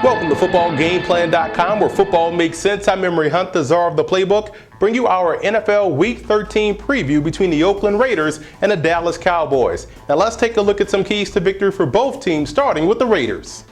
Welcome to FootballGameplan.com, where football makes sense. I'm Emery Hunt, the czar of the playbook. Bring you our NFL Week 13 preview between the Oakland Raiders and the Dallas Cowboys. Now let's take a look at some keys to victory for both teams, starting with the Raiders.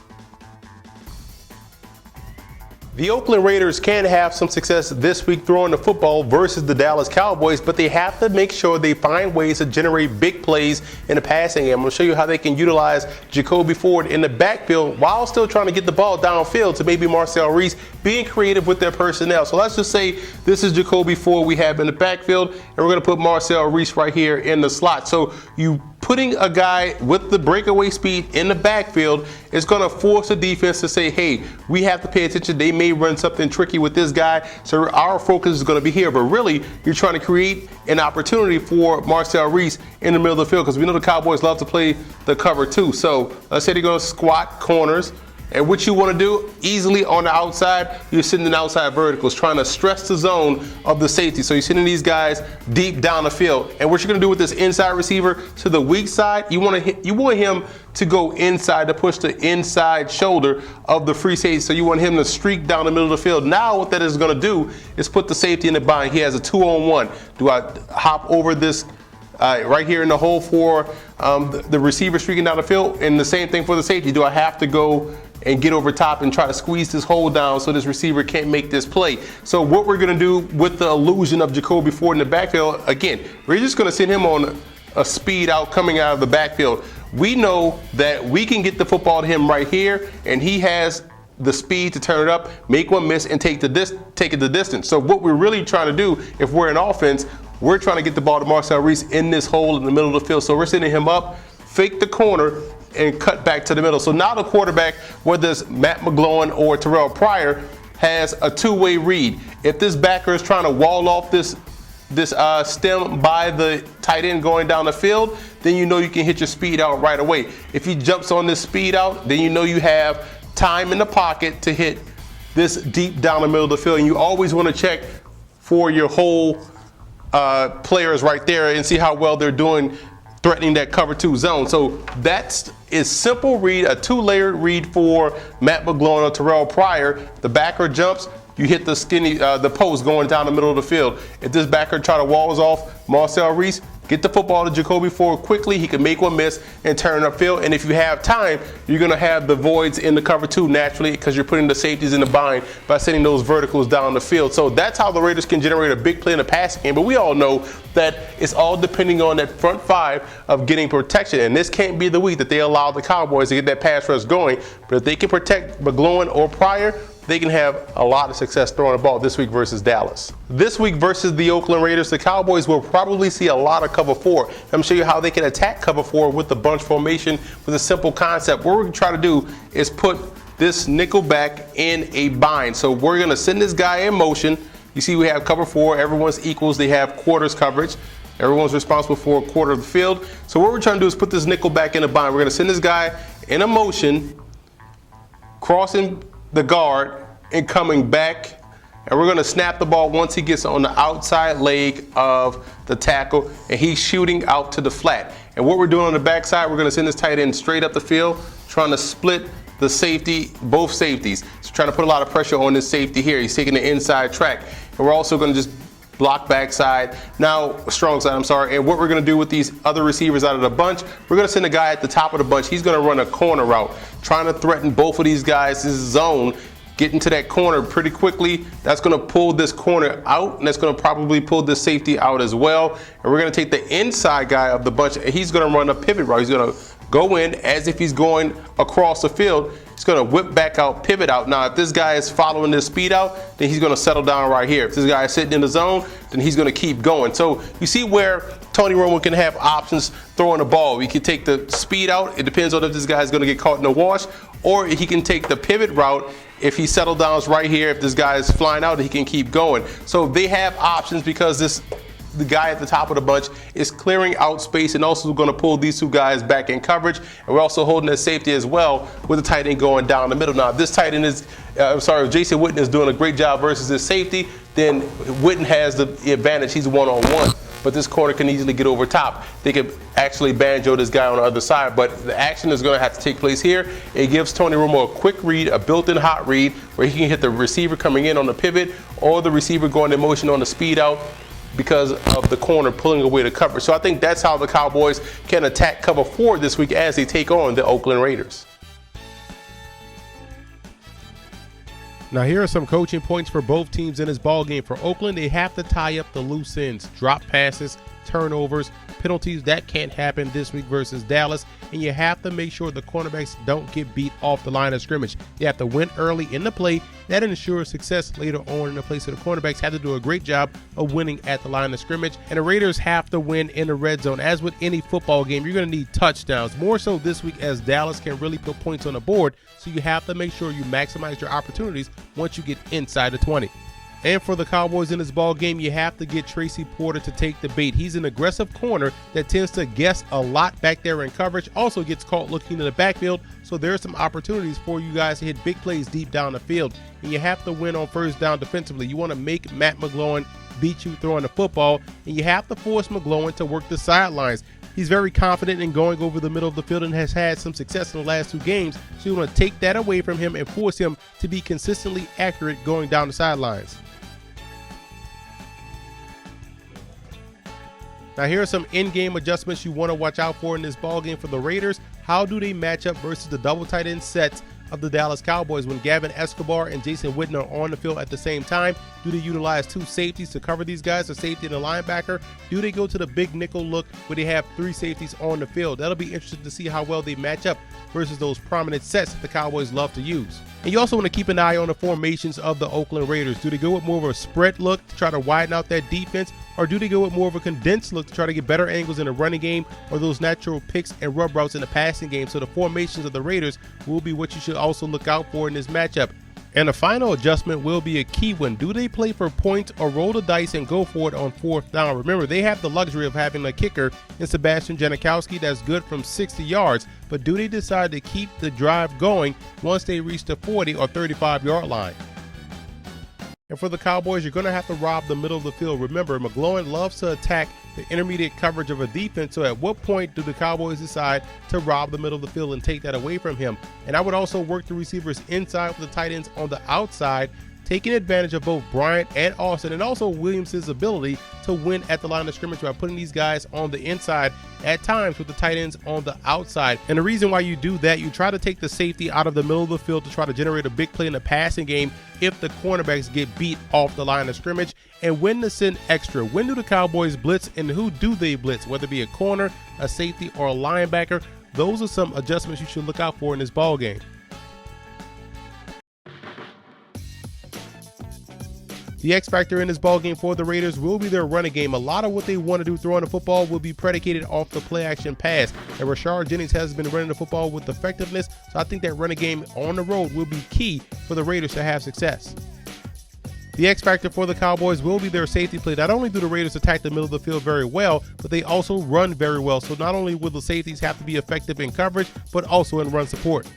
The Oakland Raiders can have some success this week throwing the football versus the Dallas Cowboys, but they have to make sure they find ways to generate big plays in the passing game. I'm going to show you how they can utilize Jacoby Ford in the backfield while still trying to get the ball downfield to maybe Marcel Reese, being creative with their personnel. So let's just say this is Jacoby Ford we have in the backfield, and we're going to put Marcel Reese right here in the slot. So you putting a guy with the breakaway speed in the backfield is going to force the defense to say, hey, we have to pay attention. They may run something tricky with this guy, so our focus is going to be here. But really, you're trying to create an opportunity for Marcel Reese in the middle of the field, because we know the Cowboys love to play the cover two. So let's say they're going to squat corners. And what you want to do, easily on the outside, you're sending the outside verticals, trying to stress the zone of the safety. So you're sending these guys deep down the field. And what you're going to do with this inside receiver to the weak side, you want him to go inside, to push the inside shoulder of the free safety. So you want him to streak down the middle of the field. Now what that is going to do is put the safety in the bind. He has a 2-on-1. Do I hop over this right here in the hole for the receiver streaking down the field? And the same thing for the safety. Do I have to go and get over top and try to squeeze this hole down so this receiver can't make this play? So what we're going to do with the illusion of Jacoby Ford in the backfield, again, we're just going to send him on a speed out coming out of the backfield. We know that we can get the football to him right here, and he has the speed to turn it up, make one miss, and take it the distance. So what we're really trying to do, if we're in offense, we're trying to get the ball to Marcel Reese in this hole in the middle of the field. So we're sending him up, fake the corner, and cut back to the middle. So now the quarterback, whether it's Matt McGloin or Terrell Pryor, has a two-way read. If this backer is trying to wall off this stem by the tight end going down the field, then you know you can hit your speed out right away. If he jumps on this speed out, then you know you have time in the pocket to hit this deep down the middle of the field. And you always want to check for your whole players right there and see how well they're doing threatening that cover two zone. So that's a simple read, a two-layered read for Matt McGloin or Terrell Pryor. The backer jumps, you hit the post going down the middle of the field. If this backer try to walls off Marcel Reese, get the football to Jacoby Ford quickly. He can make one miss and turn upfield. And if you have time, you're going to have the voids in the cover two naturally, because you're putting the safeties in the bind by sending those verticals down the field. So that's how the Raiders can generate a big play in the passing game. But we all know that it's all depending on that front five of getting protection. And this can't be the week that they allow the Cowboys to get that pass rush going. But if they can protect McGloin or Pryor, they can have a lot of success throwing the ball this week versus Dallas. This week versus the Oakland Raiders, the Cowboys will probably see a lot of cover four. I'm going to show you how they can attack cover four with the bunch formation with a simple concept. What we're going to try to do is put this nickel back in a bind. So we're going to send this guy in motion. You see we have cover four. Everyone's equals. They have quarters coverage. Everyone's responsible for a quarter of the field. So what we're trying to do is put this nickel back in a bind. We're going to send this guy in a motion, crossing the guard and coming back, and we're going to snap the ball once he gets on the outside leg of the tackle and he's shooting out to the flat. And what we're doing on the backside, we're going to send this tight end straight up the field, trying to split the safety, both safeties. So trying to put a lot of pressure on this safety here. He's taking the inside track, and we're also going to just block backside, strong side, I'm sorry. And what we're going to do with these other receivers out of the bunch, we're going to send a guy at the top of the bunch. He's going to run a corner route, trying to threaten both of these guys' zone, get into that corner pretty quickly. That's going to pull this corner out, and that's going to probably pull this safety out as well. And we're going to take the inside guy of the bunch, and he's going to run a pivot route. He's going to go in as if he's going across the field. He's going to whip back out, pivot out. Now, if this guy is following this speed out, then he's going to settle down right here. If this guy is sitting in the zone, then he's going to keep going. So you see where Tony Romo can have options throwing the ball. He can take the speed out. It depends on if this guy is going to get caught in the wash, or he can take the pivot route. If he settled down right here, if this guy is flying out, he can keep going. So they have options because the guy at the top of the bunch is clearing out space and also going to pull these two guys back in coverage. And we're also holding that safety as well with the tight end going down the middle. Now, if this tight end is, if Jason Witten is doing a great job versus his safety, then Witten has the advantage. He's one-on-one. but this corner can easily get over top. They could actually banjo this guy on the other side, but the action is going to have to take place here. It gives Tony Romo a quick read, a built-in hot read, where he can hit the receiver coming in on the pivot or the receiver going in motion on the speed out because of the corner pulling away the coverage. So I think that's how the Cowboys can attack cover 4 this week as they take on the Oakland Raiders. Now here are some coaching points for both teams in this ball game. For Oakland, they have to tie up the loose ends, drop passes, turnovers, penalties. That can't happen this week versus Dallas. And you have to make sure the cornerbacks don't get beat off the line of scrimmage. You have to win early in the play. That ensures success later on in the play. So the cornerbacks have to do a great job of winning at the line of scrimmage. And the Raiders have to win in the red zone. As with any football game, you're going to need touchdowns. More so this week as Dallas can really put points on the board. So you have to make sure you maximize your opportunities once you get inside the 20. And for the Cowboys in this ball game, you have to get Tracy Porter to take the bait. He's an aggressive corner that tends to guess a lot back there in coverage, also gets caught looking in the backfield, so there are some opportunities for you guys to hit big plays deep down the field. And you have to win on first down defensively. You want to make Matt McGloin beat you throwing the football, and you have to force McGloin to work the sidelines. He's very confident in going over the middle of the field and has had some success in the last 2 games, so you want to take that away from him and force him to be consistently accurate going down the sidelines. Now here are some in-game adjustments you want to watch out for in this ballgame for the Raiders. How do they match up versus the double tight end sets of the Dallas Cowboys when Gavin Escobar and Jason Witten are on the field at the same time? Do they utilize 2 safeties to cover these guys, a safety and a linebacker? Do they go to the big nickel look where they have 3 safeties on the field? That'll be interesting to see how well they match up versus those prominent sets that the Cowboys love to use. And you also want to keep an eye on the formations of the Oakland Raiders. Do they go with more of a spread look to try to widen out that defense, or do they go with more of a condensed look to try to get better angles in the running game or those natural picks and rub routes in the passing game? So the formations of the Raiders will be what you should also look out for in this matchup. And the final adjustment will be a key one. Do they play for points or roll the dice and go for it on 4th down? Remember, they have the luxury of having a kicker in Sebastian Janikowski that's good from 60 yards, but do they decide to keep the drive going once they reach the 40 or 35-yard line? And for the Cowboys, you're going to have to rob the middle of the field. Remember, McGloin loves to attack the intermediate coverage of a defense. So at what point do the Cowboys decide to rob the middle of the field and take that away from him? And I would also work the receivers inside with the tight ends on the outside, taking advantage of both Bryant and Austin, and also Williams' ability to win at the line of scrimmage by putting these guys on the inside at times with the tight ends on the outside. And the reason why you do that, you try to take the safety out of the middle of the field to try to generate a big play in the passing game if the cornerbacks get beat off the line of scrimmage. And when to send extra. When do the Cowboys blitz and who do they blitz? Whether it be a corner, a safety, or a linebacker, those are some adjustments you should look out for in this ball game. The X factor in this ballgame for the Raiders will be their running game. A lot of what they want to do throwing the football will be predicated off the play action pass. And Rashard Jennings has been running the football with effectiveness, so I think that running game on the road will be key for the Raiders to have success. The X factor for the Cowboys will be their safety play. Not only do the Raiders attack the middle of the field very well, but they also run very well. So not only will the safeties have to be effective in coverage, but also in run support.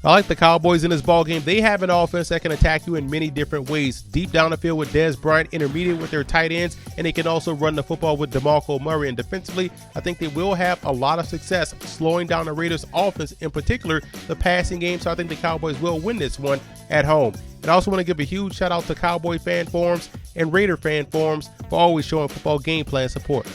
I like the Cowboys in this ballgame. They have an offense that can attack you in many different ways. Deep down the field with Dez Bryant, intermediate with their tight ends, and they can also run the football with DeMarco Murray. And defensively, I think they will have a lot of success slowing down the Raiders' offense, in particular the passing game. So I think the Cowboys will win this one at home. And I also want to give a huge shout out to Cowboy fan forums and Raider fan forums for always showing football game plan support.